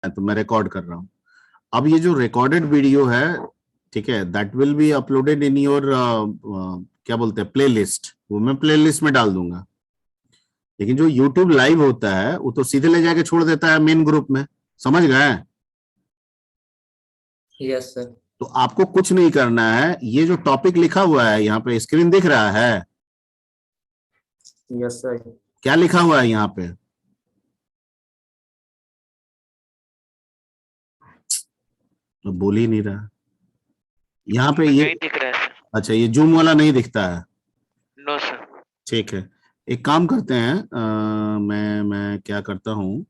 तो मैं रिकॉर्ड कर रहा हूँ। अब ये जो रिकॉर्डेड वीडियो है, ठीक है, that will be uploaded in your क्या बोलते हैं, प्ले लिस्ट, वो मैं प्ले लिस्ट में डाल दूंगा। लेकिन जो यूट्यूब लाइव होता है वो तो सीधे ले जाके छोड़ देता है मेन ग्रुप में, समझ गए? Yes sir. तो आपको कुछ नहीं करना है, ये जो टॉपिक लिखा हुआ है यहाँ पे, स्क्रीन दिख रहा है? Yes sir. क्या लिखा हुआ है यहाँ पे? तो बोल ही नहीं रहा यहाँ पे ये। नहीं दिख रहा है सर। अच्छा, ये जूम वाला नहीं दिखता है? No sir. ठीक है, एक काम करते हैं, मैं क्या करता हूँ,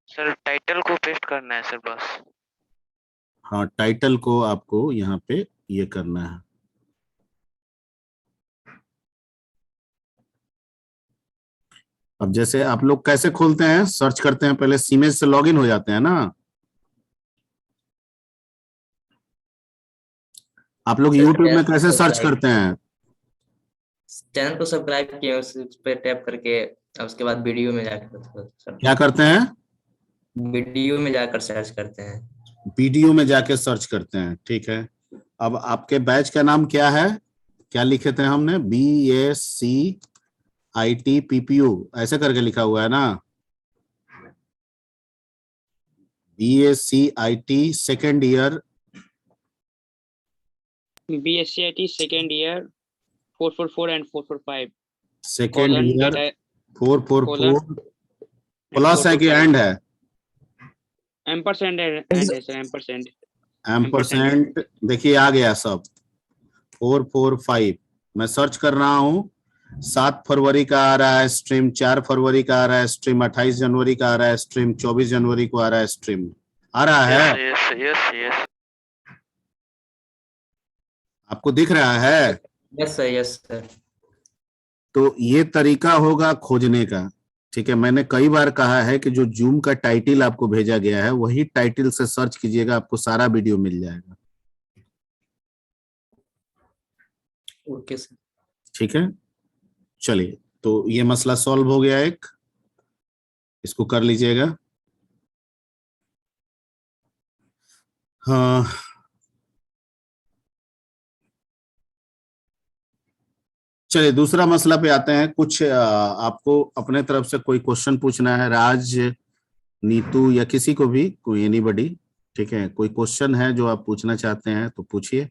सर टाइटल को पेस्ट करना है सर बस। हाँ, टाइटल को आपको यहाँ पे ये करना है। अब जैसे आप लोग कैसे खोलते हैं, सर्च करते हैं, पहले सीमेज से लॉगिन हो जाते हैं ना आप लोग? यूट्यूब में कैसे सर्च करते हैं? चैनल को सब्सक्राइब किए, उस पे टैप करके उसके बाद वीडियो में जाकर क्या करते हैं? वीडियो में जाकर सर्च करते हैं। वीडियो में जाके सर्च करते हैं, ठीक है। अब आपके बैच का नाम क्या है? क्या लिखे थे हमने? BSc ITPPU ऐसे करके लिखा हुआ है ना? BSc IT second year, BSc IT second year 444 and 445 second colon year data 444 colon plus है कि एंड है? ampersand and है सर ampersand एम्परसेंट, देखिए आ गया सब 445। मैं सर्च कर रहा हूँ, 7 फरवरी का आ रहा है स्ट्रीम, 4 फरवरी का आ रहा है स्ट्रीम, 28 जनवरी का आ रहा है स्ट्रीम, 24 जनवरी को आ रहा है स्ट्रीम, आ रहा है? Yes yes yes. आपको दिख रहा है? Yes sir. Yes sir. तो ये तरीका होगा खोजने का, ठीक है। मैंने कई बार कहा है कि जो जूम का टाइटल आपको भेजा गया है वही टाइटल से सर्च कीजिएगा, आपको सारा वीडियो मिल जाएगा। Okay sir. ठीक है, चलिए, तो ये मसला सॉल्व हो गया एक, इसको कर लीजिएगा। हाँ, चलिए दूसरा मसला पे आते हैं। कुछ आपको अपने तरफ से कोई क्वेश्चन पूछना है, राज, नीतू या किसी को भी, कोई एनीबॉडी, ठीक है, कोई क्वेश्चन है जो आप पूछना चाहते हैं तो पूछिए।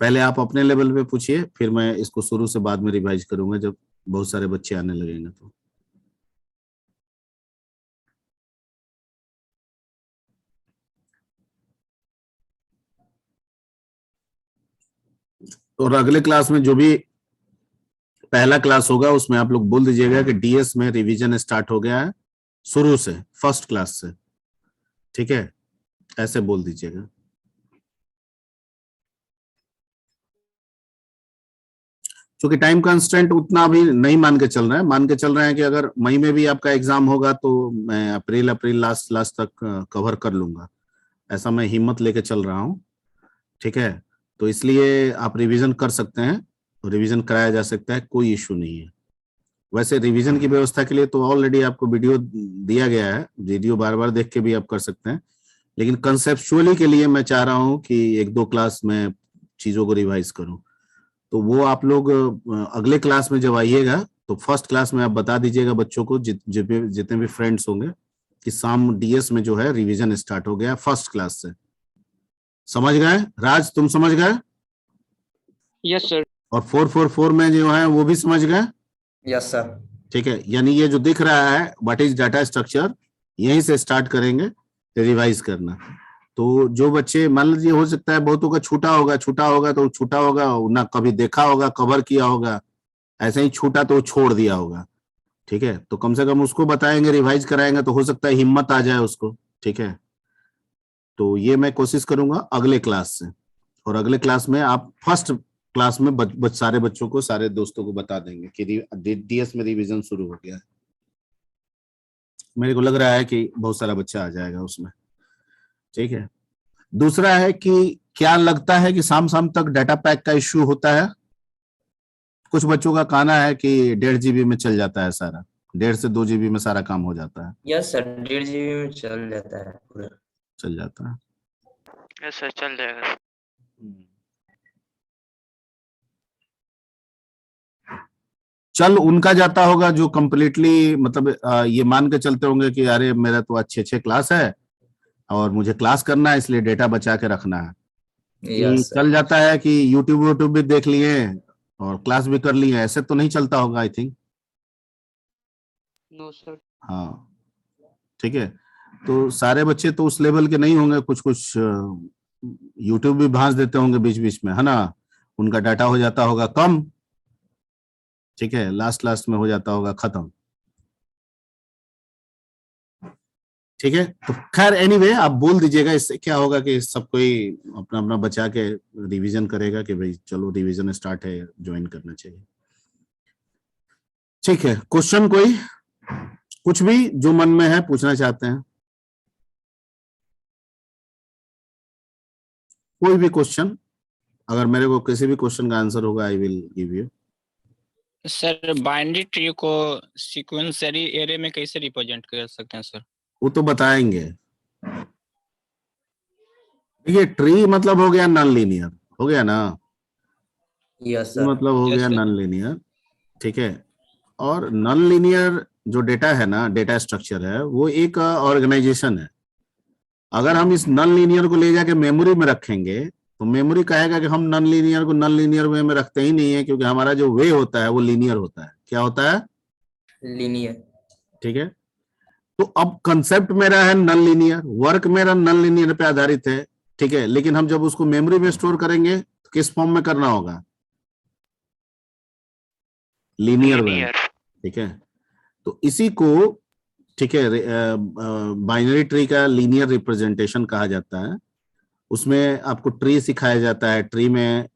पहले आप अपने लेवल पे पूछिए, फिर मैं इसको शुरू से बाद में रिवाइज करूंगा जब बहुत सारे बच्चे आने लगेंगे तो। और अगले क्लास में जो भी पहला क्लास होगा उसमें आप लोग बोल दीजिएगा कि डीएस में रिवीजन स्टार्ट हो गया है शुरू से, फर्स्ट क्लास से, ठीक है, ऐसे बोल दीजिएगा। क्योंकि टाइम कंस्टेंट उतना अभी नहीं मान के चल रहे हैं, मान के चल रहे हैं कि अगर मई में भी आपका एग्जाम होगा तो मैं अप्रैल लास्ट तक कवर कर लूंगा, ऐसा मैं हिम्मत लेके चल रहा हूँ, ठीक है। तो इसलिए आप रिवीजन कर सकते हैं, रिवीजन कराया जा सकता है, कोई इश्यू नहीं है। वैसे रिवीजन की व्यवस्था के लिए तो ऑलरेडी आपको वीडियो दिया गया है, वीडियो बार बार देख के भी आप कर सकते हैं, लेकिन कंसेप्चुअली के लिए मैं चाह रहा हूं कि 1-2 क्लास में चीजों को रिवाइज करूं। तो वो आप लोग अगले क्लास में जब आइएगा तो फर्स्ट क्लास में आप बता दीजिएगा बच्चों को, जितने भी फ्रेंड्स होंगे, कि शाम डीएस में जो है रिवीजन स्टार्ट हो गया फर्स्ट क्लास से। समझ गए? राज, तुम समझ गए? Yes sir. और 444 में जो है वो भी समझ गए? Yes sir. ठीक है, यानी ये जो दिख रहा है व्हाट इज डाटा स्ट्रक्चर, यहीं से स्टार्ट करेंगे रिवाइज करना। तो जो बच्चे, मान लीजिए हो सकता है बहुतों का छूटा होगा तो छूटा होगा ना, कभी देखा होगा, कवर किया होगा, ऐसे ही छूटा तो छोड़ दिया होगा, ठीक है। तो कम से कम उसको बताएंगे, रिवाइज कराएंगे, तो हो सकता है हिम्मत आ जाए उसको, ठीक है। तो ये मैं कोशिश करूंगा अगले क्लास से, और अगले क्लास में आप फर्स्ट क्लास में सारे बच्चों को, सारे दोस्तों को बता देंगे कि डीएस में रिवीजन शुरू हो गया है। मेरे को लग रहा है कि बहुत सारा बच्चा आ जाएगा उसमें, ठीक है। दूसरा है कि क्या लगता है कि शाम तक डाटा पैक का इश्यू होता है? कुछ बच्चों का कहना है कि 1.5 GB में चल जाता है सारा। 1.5 से 2 GB में सारा काम हो जाता है, यस सर, 1.5 GB में चल जाता है पूरा। चल जाता है। यस सर, चल जाएगा। चल उनका जाता होगा जो कंप्लीटली मतलब ये मान के चलते होंगे कि अरे मेरा तो अच्छे अच्छे क्लास है और मुझे क्लास करना है इसलिए डेटा बचा के रखना है। कि यस चल सर। जाता है कि यूट्यूब भी देख लिए और क्लास भी कर लिए, ऐसे तो नहीं चलता होगा आई थिंक। No sir. हाँ ठीक है, तो सारे बच्चे तो उस लेवल के नहीं होंगे, कुछ कुछ यूट्यूब भी भांज देते होंगे बीच बीच में, है ना, उनका डाटा हो जाता होगा कम, ठीक है, लास्ट लास्ट में हो जाता होगा खत्म। ठीक है, तो खैर एनीवे आप बोल दीजिएगा, इससे क्या होगा कि सब कोई अपना अपना बचा के रिवीजन करेगा कि भाई चलो रिवीजन स्टार्ट है, ज्वाइन करना चाहिए। ठीक है, क्वेश्चन कोई, कुछ भी जो मन में है पूछना चाहते हैं, कोई भी क्वेश्चन, अगर मेरे को किसी भी क्वेश्चन का आंसर होगा I will give you. Sir binary tree को सीक्वेंसरी एरे में कैसे रिप्रेजेंट कर सकते हैं सर? वो तो बताएंगे। देखिए ट्री मतलब हो गया नॉन लीनियर, हो गया ना, यस ट्री सर। मतलब हो Yes, गया sir. नॉन लीनियर, ठीक है। और नॉन लीनियर जो डेटा है ना, डेटा स्ट्रक्चर है, वो एक ऑर्गेनाइजेशन है। अगर हम इस नॉन लीनियर को ले जाके मेमोरी में रखेंगे तो मेमोरी कहेगा कि हम नॉन लीनियर को नॉन लीनियर वे में रखते ही नहीं है, क्योंकि हमारा जो वे होता है वो लीनियर होता है। क्या होता है? लीनियर। ठीक है, तो अब कंसेप्ट मेरा है नॉन लीनियर, वर्क मेरा नॉन लीनियर पे आधारित है, ठीक है, लेकिन हम जब उसको मेमोरी में स्टोर करेंगे तो किस फॉर्म में करना होगा? लीनियर वे, लीनियर। ठीक है। तो इसी को, ठीक है, बाइनरी ट्री का लीनियर रिप्रेजेंटेशन कहा जाता है। उसमें आपको ट्री सिखाया जाता है, ट्री में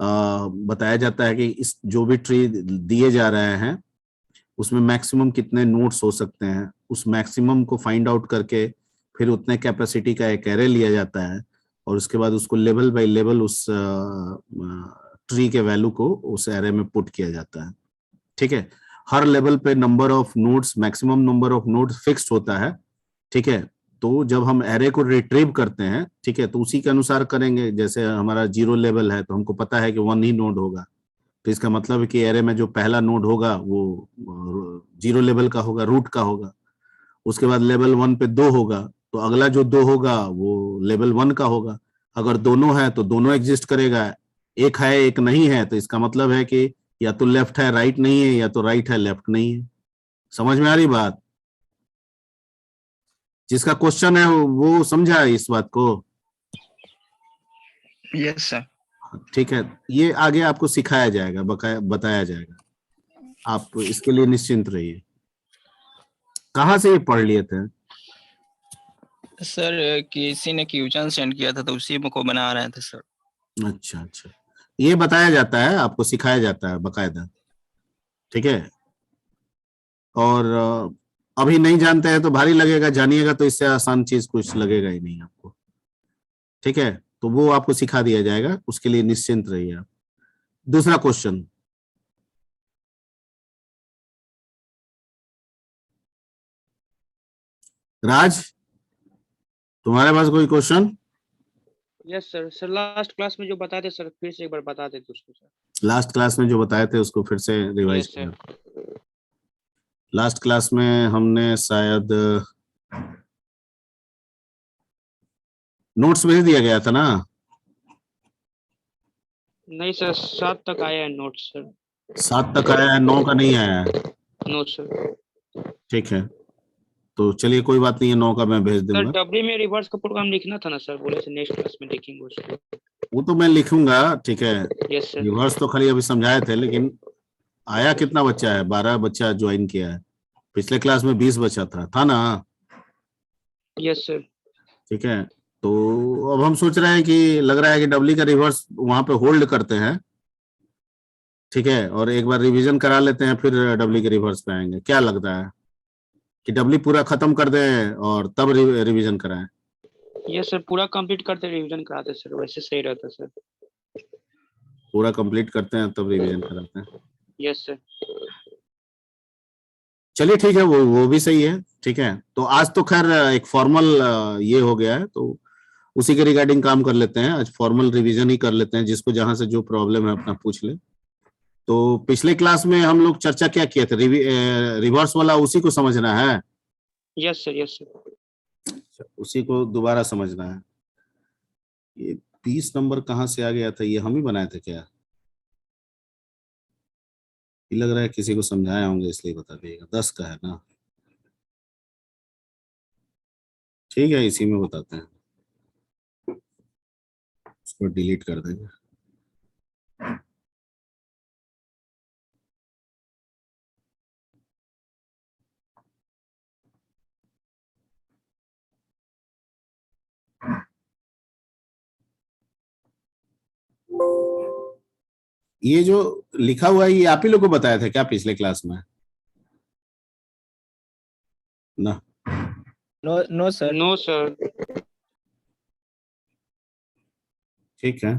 बताया जाता है कि इस जो भी ट्री दिए जा रहे हैं उसमें मैक्सिमम कितने नोड्स हो सकते हैं, उस मैक्सिमम को फाइंड आउट करके फिर उतने कैपेसिटी का एक एरे लिया जाता है और उसके बाद उसको लेवल बाय लेवल उस ट्री के वैल्यू को उस एरे में पुट किया जाता है। ठीक है, हर लेवल पे number of nodes, maximum number of nodes fixed होता है। ठीक है, तो जब हम एरे को रिट्रीव करते हैं, ठीक है, तो उसी के अनुसार करेंगे। जैसे हमारा 0 लेवल है तो हमको पता है कि 1 ही नोड होगा, तो इसका मतलब है कि एरे में जो पहला नोड होगा वो 0 लेवल का होगा, रूट का होगा। उसके बाद लेवल 1 पे 2 होगा तो अगला जो 2 होगा वो लेवल 1 का होगा। अगर दोनों है तो दोनों एग्जिस्ट करेगा, एक है एक नहीं है तो इसका मतलब है कि या तो लेफ्ट है राइट नहीं है, या तो राइट है लेफ्ट नहीं है। समझ में आ रही बात? जिसका क्वेश्चन है वो समझा इस बात को? Yes sir. ठीक है, ये आगे आपको सिखाया जाएगा, बताया जाएगा, आप इसके लिए निश्चिंत रहिए। कहाँ से ये पढ़ लिए थे? सर किसी ने क्वेश्चन सेंड किया था तो उसी को बना रहे थे सर। अच्छा अच्छा, ये बताया जाता है, आपको सिखाया जाता है बकायदा, ठीक है। और अभी नहीं जानते हैं तो भारी लगेगा, जानिएगा तो इससे आसान चीज कुछ लगेगा ही नहीं आपको, ठीक है। तो वो आपको सिखा दिया जाएगा, उसके लिए निश्चिंत रहिए आप। दूसरा क्वेश्चन, राज तुम्हारे पास कोई question? Yes sir. Sir last class में जो बताए थे सर, फिर से एक बार बता देते उसको सर। लास्ट क्लास में जो बताए थे उसको फिर से रिवाइज यस करें। सर। लास्ट क्लास में हमने शायद नोट्स भेज दिया गया था ना? नहीं सर, 7 तक आया है नोट सर। 7 तक आया है, 9 का नहीं आया है। No sir. ठीक है, तो चलिए कोई बात नहीं है, 9 का मैं भेज सर दूंगा। डब्ल्यू में रिवर्स का प्रोग्राम लिखना था ना सर, बोले थे नेक्स्ट क्लास में देखेंगे उसको। वो तो मैं लिखूंगा, ठीक है। Yes sir. रिवर्स तो खाली अभी समझाए थे, लेकिन आया कितना बच्चा है? 12 बच्चा ज्वाइन किया है, पिछले क्लास में 20 बच्चा था ना? Yes sir. ठीक है, तो अब हम सोच रहे हैं कि लग रहा है कि डब्ल्यू का रिवर्स वहां पे होल्ड करते हैं, ठीक है, और एक बार रिवीजन करा लेते हैं, फिर डब्ल्यू के रिवर्स पे आएंगे। क्या लगता है कि डब्ल्यू पूरा खत्म कर दें और तब रिवीजन कराएं? यस सर, पूरा कंप्लीट करते रिवीजन कराते सर, वैसे सही रहता सर। पूरा कंप्लीट करते हैं तब रिवीजन कराते हैं। Yes sir. चलिए ठीक है, वो भी सही है। ठीक है, तो आज तो खैर एक फॉर्मल ये हो गया है, तो उसी के रिगार्डिंग काम कर लेते हैं। आज फॉर्मल रिवीजन ही कर लेते हैं, जिसको जहां से जो प्रॉब्लम है अपना पूछ ले। तो पिछले क्लास में हम लोग चर्चा क्या किए थे? रिवर्स वाला उसी को समझना है, यस सर, यस सर। उसी को दोबारा समझना है। ये 20 नंबर कहाँ से आ गया था? ये हम ही बनाए थे क्या? ये लग रहा है किसी को समझाया होंगे, इसलिए बता दिएगा। 10 का है ना? ठीक है, इसी में बताते हैं, उसको डिलीट कर देंगे। ये जो लिखा हुआ है, ये आप ही लोग को बताया था क्या पिछले क्लास में? ना, नो सर। No sir. ठीक है।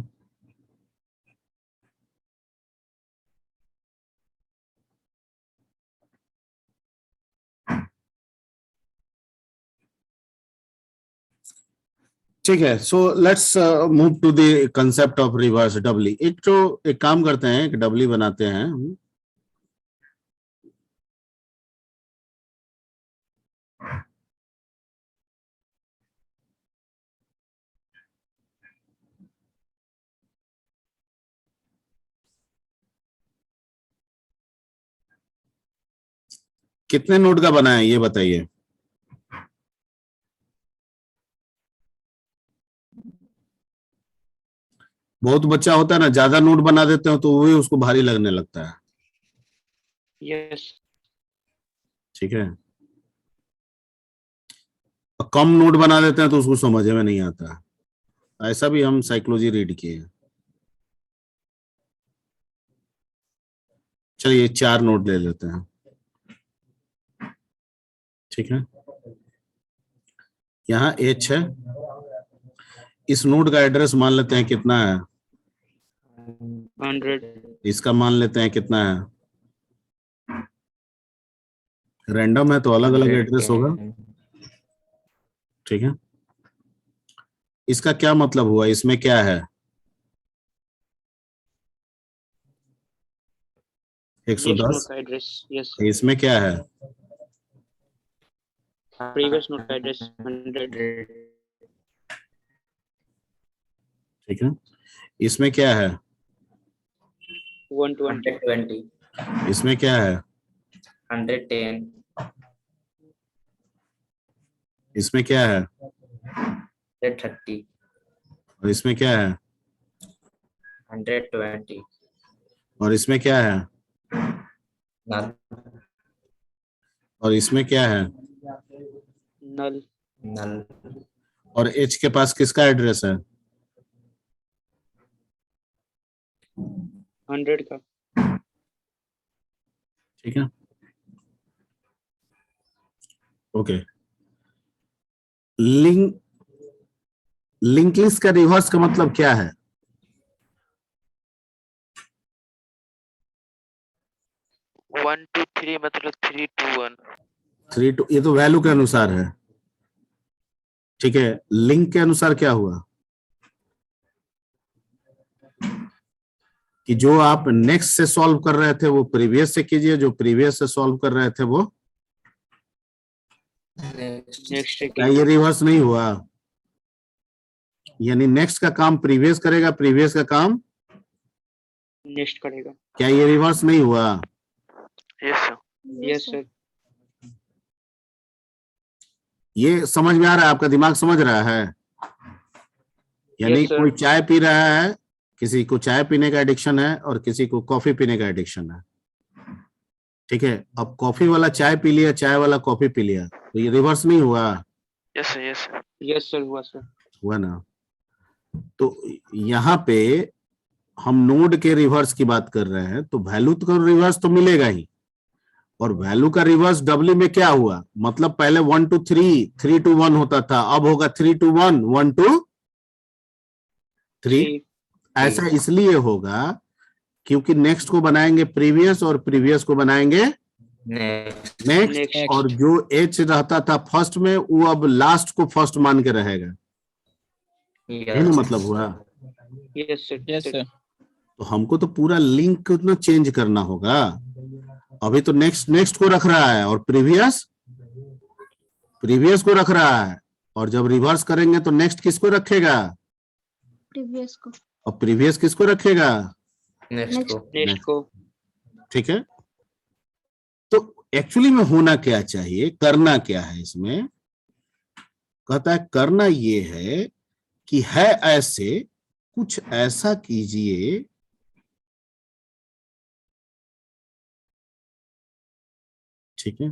ठीक है, so let's move to the concept of reverse doubly. एक काम करते हैं, एक डबली बनाते हैं हम। कितने नोट का बना है ये बताइए? बहुत बच्चा होता है ना, ज्यादा नोट बना देते हो तो वही उसको भारी लगने लगता है। यस। ठीक है, और कम नोट बना देते हैं तो उसको समझ में नहीं आता। ऐसा भी हम साइकोलॉजी रीड किए हैं। चलिए 4 नोट ले लेते हैं। ठीक है, यहाँ H है। इस नोट का एड्रेस मान लेते हैं कितना है? 100। इसका मान लेते हैं कितना है? रैंडम है तो अलग अलग एड्रेस होगा। ठीक है, इसका क्या मतलब हुआ? इसमें क्या है? 110। नोट का एड्रेस। यस इसमें क्या है? सर। प्रीवियस नोट का एड्रेस 100। ठीक है, इसमें क्या है? 120। 120, इसमें क्या है? 110, इसमें क्या है? 130, और इसमें क्या है? 120, और इसमें क्या है? नल, और इसमें क्या है? नल। नल, और H के पास किसका एड्रेस है? 100 का। ठीक है, ओके। लिंक लिस्ट का रिवर्स का मतलब क्या है? 1 2 3 मतलब 3 2 1। 3 2, ये तो वैल्यू के अनुसार है। ठीक है, लिंक के अनुसार क्या हुआ कि जो आप नेक्स्ट से सॉल्व कर रहे थे वो प्रीवियस से कीजिए, जो प्रीवियस से सॉल्व कर रहे थे वो नेक्स्ट क्या ये रिवर्स नहीं हुआ? यानी नेक्स्ट का काम प्रीवियस करेगा, प्रीवियस का काम नेक्स्ट करेगा। क्या ये रिवर्स नहीं हुआ? Yes sir. Yes sir. ये समझ में आ रहा है? आपका दिमाग समझ रहा है? यानी Yes, sir. कोई चाय पी रहा है, किसी को चाय पीने का एडिक्शन है और किसी को कॉफी पीने का एडिक्शन है। ठीक है, अब कॉफी वाला चाय पी लिया, चाय वाला कॉफी पी लिया, तो ये रिवर्स नहीं हुआ? Yes sir. Yes sir. Yes sir, हुआ सर। हुआ ना? तो यहाँ पे हम नोड के रिवर्स की बात कर रहे हैं, तो वैल्यू का रिवर्स तो मिलेगा ही। और वैल्यू का रिवर्स डब्ल्यू में क्या हुआ? मतलब पहले 1 to 3, 3 to 1 होता था, अब होगा 3 to 1, 1 to 3। ऐसा इसलिए होगा क्योंकि नेक्स्ट को बनाएंगे प्रीवियस और प्रीवियस को बनाएंगे नेक्स्ट नेक्स्ट, Next. और जो एच रहता था फर्स्ट में वो अब लास्ट को फर्स्ट मान के रहेगा, यही ना मतलब हुआ। Yes, sir. Yes sir. तो हमको तो पूरा लिंक ना चेंज करना होगा। अभी तो नेक्स्ट नेक्स्ट को रख रहा है और प्रीवियस प्रीवियस को रख रहा है, और जब रिवर्स करेंगे तो नेक्स्ट किसको रखेगा, प्रीवियस को। और प्रीवियस किसको रखेगा, नेक्स्ट को Next को. ठीक है। तो एक्चुअली में होना क्या चाहिए, करना क्या है इसमें, कहता है करना ये है कि है ऐसे, कुछ ऐसा कीजिए, ठीक है।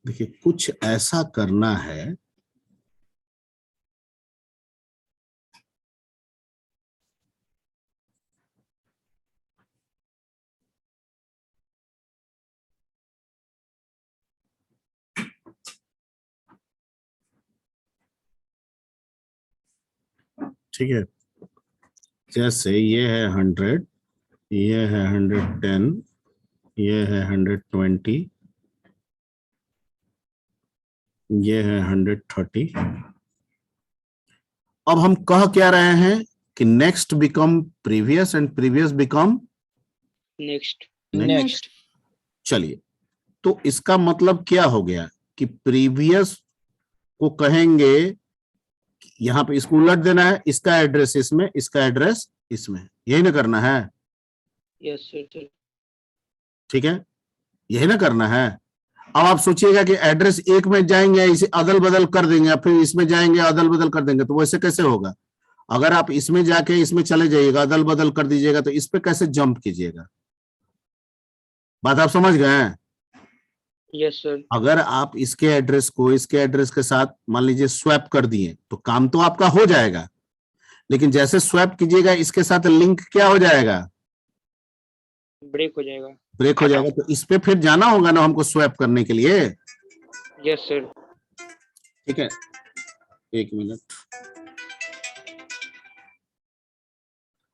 देखिए कुछ ऐसा करना है ठीक है। जैसे ये है 100, ये है 110, ये है 120, ये है 130। अब हम कह क्या रहे हैं कि next become previous and previous become Next. Next. चलिए, तो इसका मतलब क्या हो गया कि प्रीवियस को कहेंगे, यहां पे इसको उलट देना है, इसका एड्रेस इसमें, इसका एड्रेस इसमें, यही ना करना है, Yes, sir. ठीक है, यही ना करना है। अब आप सोचिएगा कि एड्रेस एक में जाएंगे, इसे अदल बदल कर देंगे, फिर इसमें जाएंगे अदल बदल कर देंगे, तो वैसे कैसे होगा। अगर आप इसमें जाके इसमें चले जाइएगा, अदल बदल कर दीजिएगा, तो इस पे कैसे जंप कीजिएगा। बात आप समझ गए हैं। Yes, sir. अगर आप इसके एड्रेस को इसके एड्रेस के साथ मान लीजिए स्वैप कर दिए, तो काम तो आपका हो जाएगा, लेकिन जैसे स्वैप कीजिएगा इसके साथ लिंक क्या हो जाएगा, Break हो जाएगा. ब्रेक हो जाएगा। तो इस पे फिर जाना होगा ना हमको स्वैप करने के लिए, Yes, sir. ठीक है। एक मिनट,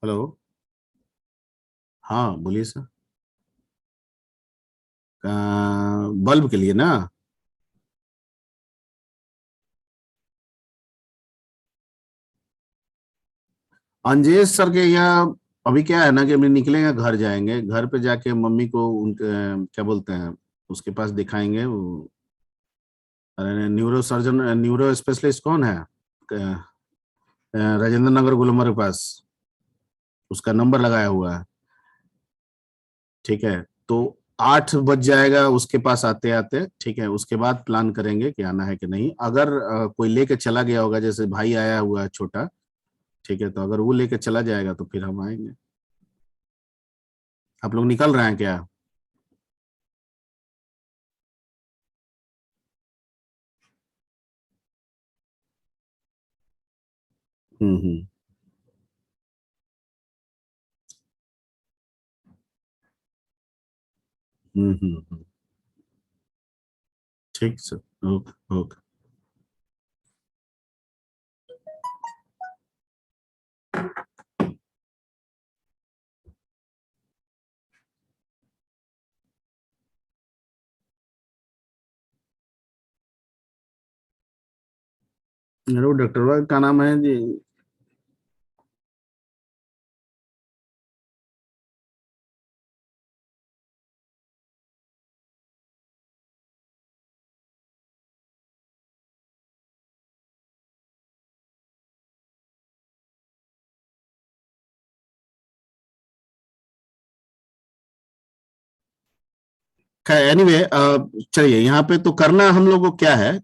हेलो, हाँ बोलिए सर। बल्ब के लिए ना, अंजेश सर के यहाँ अभी क्या है ना कि अभी निकलेंगे, घर जाएंगे, घर पे जाके मम्मी को उनके क्या बोलते हैं उसके पास दिखाएंगे। वो न्यूरो सर्जन, न्यूरो स्पेशलिस्ट कौन है, राजेंद्र नगर गुलमर्ग के पास, उसका नंबर लगाया हुआ है, ठीक है। तो 8 बज जाएगा उसके पास आते आते, ठीक है। उसके बाद प्लान करेंगे कि आना है कि नहीं। अगर कोई लेके चला गया होगा, जैसे भाई आया हुआ है छोटा, ठीक है, तो अगर वो लेके चला जाएगा तो फिर हम आएंगे। आप लोग निकल रहे हैं क्या। हम्म। हम्म। ठीक sir, okay okay. Hello doctor, क्या नाम है जी। एनीवे, चलिए यहाँ पे तो करना हम लोग को क्या है,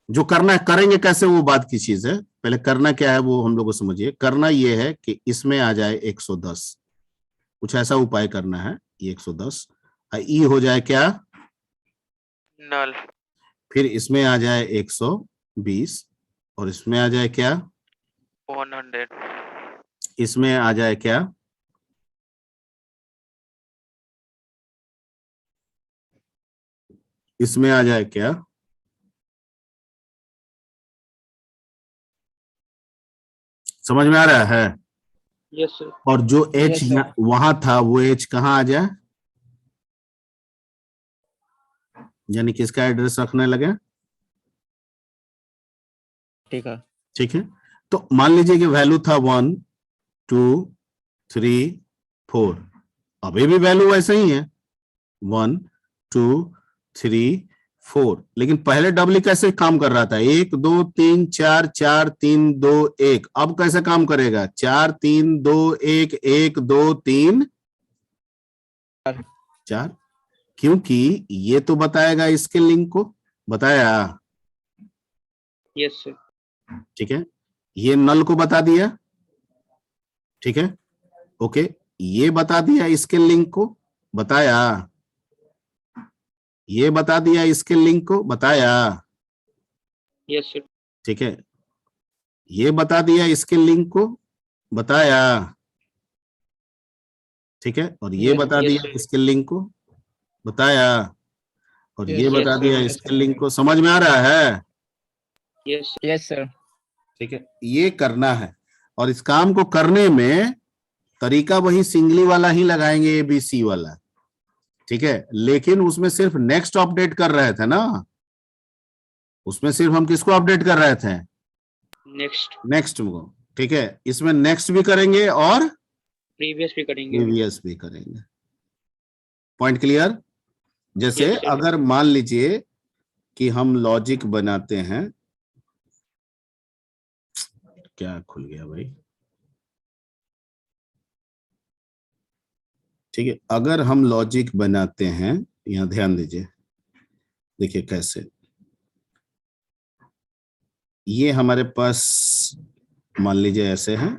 जो करना है करेंगे कैसे वो बात की चीज है। पहले करना क्या है वो हम लोग को समझिए। करना ये है कि इसमें आ जाए 110, कुछ ऐसा उपाय करना है। ये 110 ई हो जाए क्या, नल। फिर इसमें आ जाए 120, और इसमें आ जाए क्या, 100। इसमें आ जाए क्या, इसमें आ जाए क्या, समझ में आ रहा है। Yes, sir. और जो एच Yes, sir. वहां था वो एच कहाँ आ जाए, यानी किसका एड्रेस रखने लगे? ठीक है। ठीक है, तो मान लीजिए कि वैल्यू था 1 2 3 4, अभी भी वैल्यू वैसे ही है 1 2 3 4, लेकिन पहले डबली कैसे काम कर रहा था? 1 2 3 4 4 3 2 1। अब कैसे काम करेगा? 4 3 2 1 1 2 3 4, क्योंकि ये तो बताएगा इसके लिंक को, बताया। Yes, sir. ठीक है, ये नल को बता दिया। ठीक है, ओके, ये बता दिया इसके लिंक को, बताया। ये बता दिया इसके लिंक को, बताया। Yes, sir. ठीक है, ये बता दिया इसके लिंक को, बताया। ठीक है, और ये Yes, बता yes, दिया sir. इसके लिंक को, बताया। और ये Yes, बता sir. दिया इसके लिंक को। समझ में आ रहा है? Yes, sir. Yes sir. ठीक है, ये करना है। और इस काम को करने में तरीका वही सिंगली वाला ही लगाएंगे, ABC वाला। ठीक है, लेकिन उसमें सिर्फ नेक्स्ट अपडेट कर रहे थे ना, उसमें सिर्फ हम किसको अपडेट कर रहे थे? Next. नेक्स्ट को। ठीक है, इसमें नेक्स्ट भी करेंगे और Previous भी करेंगे। प्रीवियस भी करेंगे। Point clear? जैसे Yes, sir. अगर मान लीजिए कि हम लॉजिक बनाते हैं, क्या खुल गया भाई? ठीक है, अगर हम लॉजिक बनाते हैं, यहां ध्यान दीजिए, देखिए कैसे। ये हमारे पास मान लीजिए ऐसे है,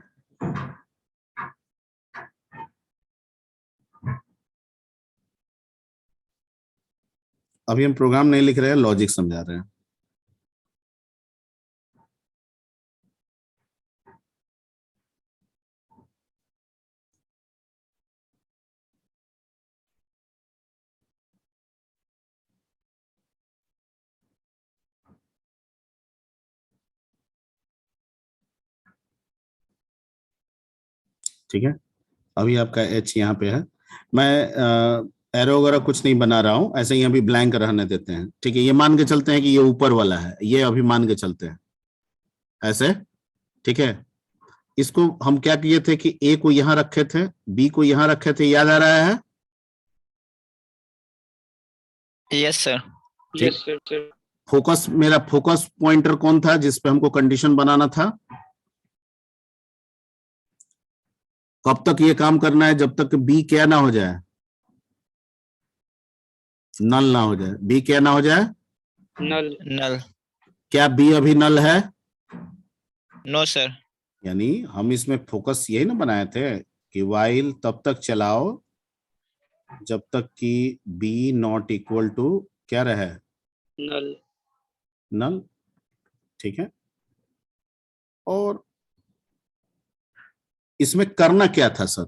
अभी हम प्रोग्राम नहीं लिख रहे हैं, लॉजिक समझा रहे हैं। ठीक है, अभी आपका H यहाँ पे है। मैं एरो वगैरह कुछ नहीं बना रहा हूं, ऐसे ही अभी ब्लैंक रहने देते हैं। ठीक है, ये मान के चलते हैं कि ये ऊपर वाला है, ये अभी मान के चलते हैं ऐसे। ठीक है, इसको हम क्या किए थे कि A को यहां रखे थे, B को यहां रखे थे, याद आ रहा है? Yes sir. Yes, sir. Sir. Focus, मेरा फोकस पॉइंटर कौन था जिसपे हमको कंडीशन बनाना था? कब तक ये काम करना है? जब तक B क्या ना हो जाए, नल ना हो जाए। B क्या ना हो जाए? Null. नल। क्या B अभी नल है? No sir. यानी हम इसमें फोकस यही ना बनाए थे कि वाइल तब तक चलाओ जब तक कि B नॉट इक्वल टू क्या रहे? Null. नल। ठीक है, और इसमें करना क्या था सर?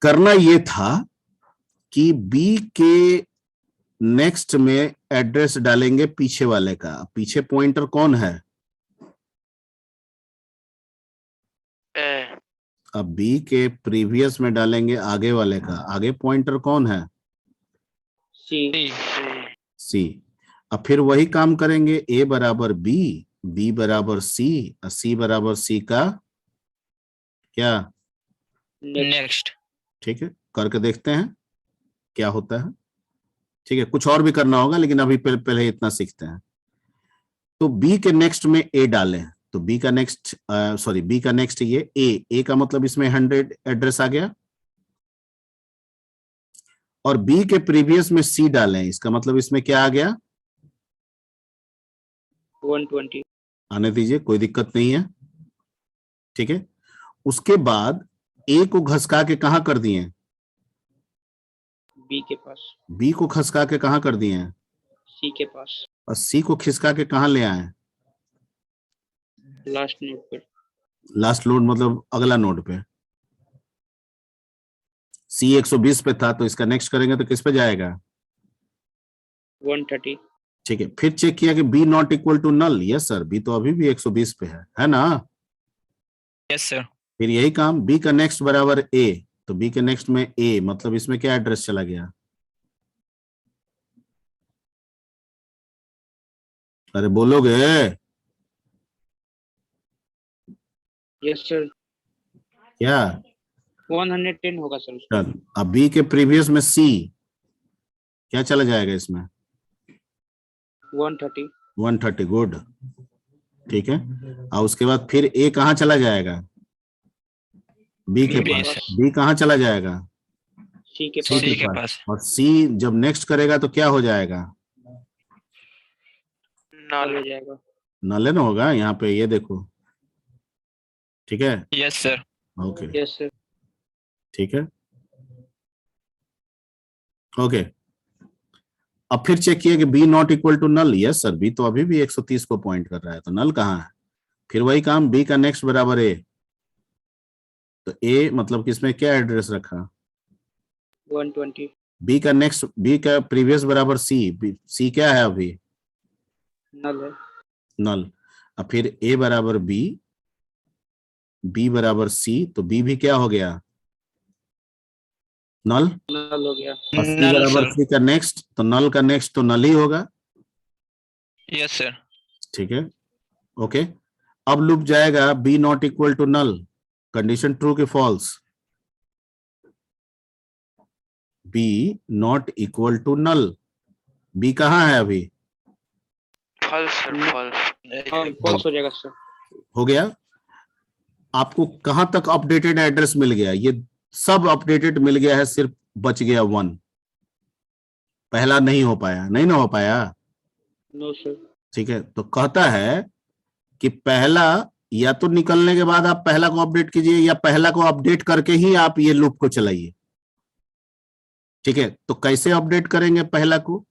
करना ये था कि B के नेक्स्ट में एड्रेस डालेंगे पीछे वाले का। पीछे पॉइंटर कौन है? ए, अब B के प्रीवियस में डालेंगे आगे वाले का। आगे पॉइंटर कौन है? C. C। अब फिर वही काम करेंगे, A बराबर B, B बराबर C, C बराबर C का क्या? Next. नेक्स्ट। ठीक है, करके देखते हैं क्या होता है। ठीक है, कुछ और भी करना होगा, लेकिन अभी पहले इतना सीखते हैं। तो B के नेक्स्ट में A डालें, तो B का नेक्स्ट B का नेक्स्ट ये A का मतलब इसमें 100 एड्रेस आ गया। और B के प्रीवियस में C डालें, इसका मतलब इसमें क्या आ गया? 120. आने दीजिए, कोई दिक्कत नहीं है। ठीक है, उसके बाद A को घसका के कहां कर दिए? B के पास. B को खसका के कहां कर दिए? C के पास. और C को खिसका के कहां ले आए? Last node पर. लास्ट नोड मतलब अगला नोड पे। C 120 पे था, तो इसका नेक्स्ट करेंगे तो किस पे जाएगा? 130. ठीक है, फिर चेक किया कि B not equal to null. Yes sir, B तो अभी भी 120 पे है ना? Yes sir. फिर यही काम, B का नेक्स्ट बराबर A, तो B के नेक्स्ट में A मतलब इसमें क्या एड्रेस चला गया? अरे बोलोगे? यस सर, क्या? 110 होगा सर। चल, अब बी के प्रीवियस में सी क्या चला जाएगा इसमें? 130। 130। गुड, ठीक है। और उसके बाद फिर ए कहाँ चला जाएगा? बी के B पास। से। बी कहाँ चला जाएगा? सी के सी पास। C के के पास। पास। और सी जब नेक्स्ट करेगा तो क्या हो जाएगा? null हो जाएगा। नलन होगा यहाँ पे, ये देखो, ठीक है। Yes sir. Okay, yes sir. ठीक है, ओके। अब फिर चेक किया कि B not equal to null. Yes sir, B तो अभी भी 130 को पॉइंट कर रहा है, तो नल कहाँ है? फिर वही काम, बी का नेक्स्ट बराबर ए, तो ए मतलब किसमें क्या एड्रेस रखा? 120। बी का नेक्स्ट, बी का प्रीवियस बराबर सी, सी क्या है अभी? नल है। नल। अब फिर ए बराबर बी, बी बराबर सी, तो बी भी क्या हो गया? नल। नल हो गया। और सी नल बराबर सर। सी का नेक्स्ट, तो नल का नेक्स्ट तो नल ही होगा, यस सर। ठीक है, ओके। अब लूप जाएगा B not equal to null, condition true की false? B not equal to null, B कहाँ है अभी? false sir false फॉल्स हो जाएगा सर। हो गया। आपको कहां तक अपडेटेड एड्रेस मिल गया? ये सब अपडेटेड मिल गया है, सिर्फ बच गया 1, पहला नहीं हो पाया, नहीं ना हो पाया, नो सर। ठीक है। तो कहता है कि पहला या तो निकलने के बाद आप पहला को अपडेट कीजिए, या पहला को अपडेट करके ही आप ये लूप को चलाइए, ठीक है। तो कैसे अपडेट करेंगे पहला को?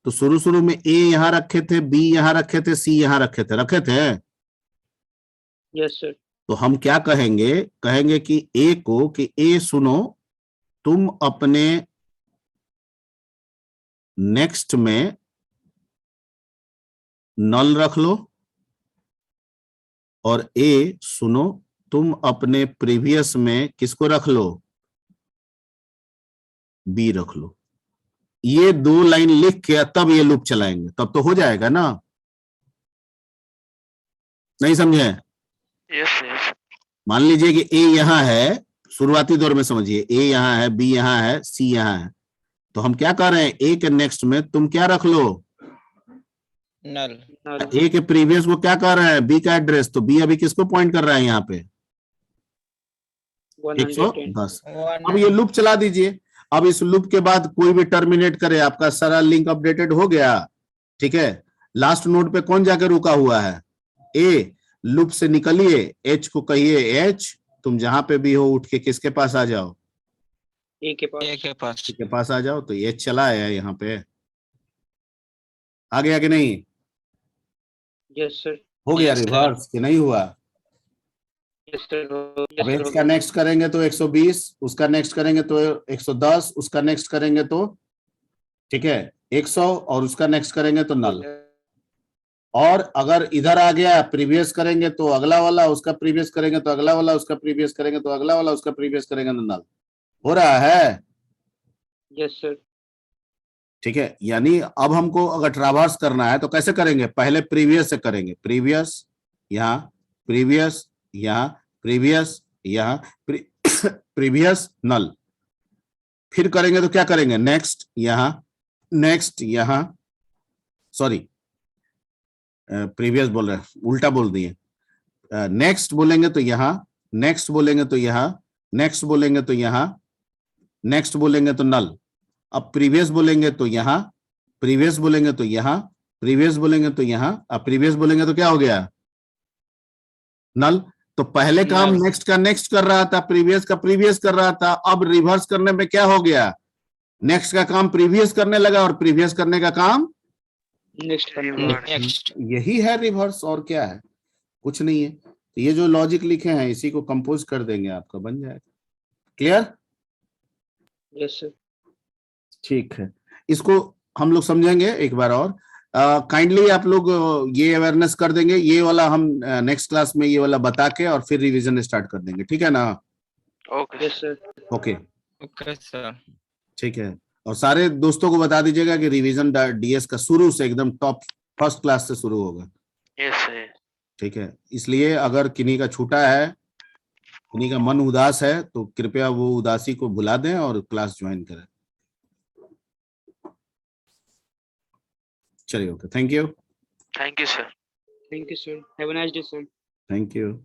तो शुरू शुरू में ए यहां रखे थे, बी यहां रखे थे, सी यहां रखे थे। Yes sir. तो हम क्या कहेंगे? कहेंगे कि ए को, कि ए सुनो, तुम अपने नेक्स्ट में नल रख लो, और ए सुनो, तुम अपने प्रीवियस में किसको रख लो? बी रख लो। ये 2 लाइन लिख के तब ये लूप चलाएंगे, तब तो हो जाएगा ना? नहीं समझे? yes मान लीजिए कि ए यहां है, शुरुआती दौर में समझिए, ए यहां है, बी यहां है, सी यहां है, तो हम क्या कर रहे हैं? ए के नेक्स्ट में तुम क्या रख लो? नल। नल। ए के प्रीवियस को क्या कर रहे हैं? बी का एड्रेस, तो बी अभी किसको पॉइंट कर रहा है यहाँ पे? 110। 110। अब ये लूप चला दीजिए। अब इस लूप के बाद कोई भी टर्मिनेट करे, आपका सारा लिंक अपडेटेड हो गया, ठीक है। लास्ट नोड पे कौन जाकर रुका हुआ है? ए। लूप से निकलिए, एच को कहिए, एच तुम जहां पे भी हो उठ के किसके पास आ जाओ? ए के पास। ए के पास। के पास आ जाओ। तो एच चला है यहाँ पे, आ गया कि नहीं? Yes sir. हो गया Yes, sir. रिवर्स कि नहीं हुआ? Yes sir. अब एच का नेक्स्ट करेंगे तो 120, उसका नेक्स्ट करेंगे तो 110, उसका नेक्स्ट करेंगे तो, ठीक है, 100, और उसका नेक्स्ट करेंगे तो नल। और अगर इधर आ गया, प्रीवियस करेंगे तो अगला वाला, उसका प्रीवियस करेंगे तो अगला वाला, उसका प्रीवियस करेंगे तो अगला वाला, उसका प्रीवियस करेंगे तो नल। हो रहा है? Yes sir. ठीक है। यानी अब हमको अगर ट्रावर्स करना है तो कैसे करेंगे? पहले प्रीवियस से करेंगे, प्रीवियस यहाँ, प्रीवियस यहाँ, प्रीवियस यहाँ, प्रीवियस नल। फिर करेंगे तो क्या करेंगे? नेक्स्ट यहाँ, नेक्स्ट यहाँ, सॉरी प्रीवियस बोल रहे हैं, उल्टा बोल दिए। नेक्स्ट बोलेंगे तो यहाँ, नेक्स्ट बोलेंगे तो यहाँ, नेक्स्ट बोलेंगे तो यहाँ, नेक्स्ट बोलेंगे तो नल। अब प्रीवियस बोलेंगे तो यहाँ, प्रीवियस बोलेंगे तो यहाँ, प्रीवियस बोलेंगे तो यहाँ, अब प्रीवियस बोलेंगे तो क्या हो गया? नल। तो पहले काम नल। नेक्स्ट का नेक्स्ट कर रहा था, प्रीवियस का प्रीवियस कर रहा था, अब रिवर्स करने में क्या हो गया? नेक्स्ट का काम प्रीवियस करने लगा, और प्रीवियस करने का काम नेक्स्ट करना। Reverse. नेक्स्ट। यही है रिवर्स, और क्या है? कुछ नहीं है। तो ये जो लॉजिक लिखे हैं इसी को कंपोज कर देंगे, आपका बन जाएगा। क्लियर? Yes sir. ठीक है, इसको हम लोग समझेंगे एक बार और। काइंडली आप लोग ये अवेयरनेस कर देंगे, ये वाला हम नेक्स्ट क्लास में ये वाला बता के और फिर रिवीजन स्टार्ट कर देंगे, ठीक है ना? okay yes sir. Okay, okay sir. ठीक है। और सारे दोस्तों को बता दीजिएगा कि रिवीजन डीएस का शुरू से एकदम टॉप फर्स्ट क्लास से शुरू होगा। Yes sir. ठीक है, इसलिए अगर किन्हीं का छूटा है, किन्हीं का मन उदास है, तो कृपया वो उदासी को भुला दें और क्लास ज्वाइन करें। चलिए, okay, thank you. Thank you sir. Thank you, sir. Have a nice day, sir. Thank you.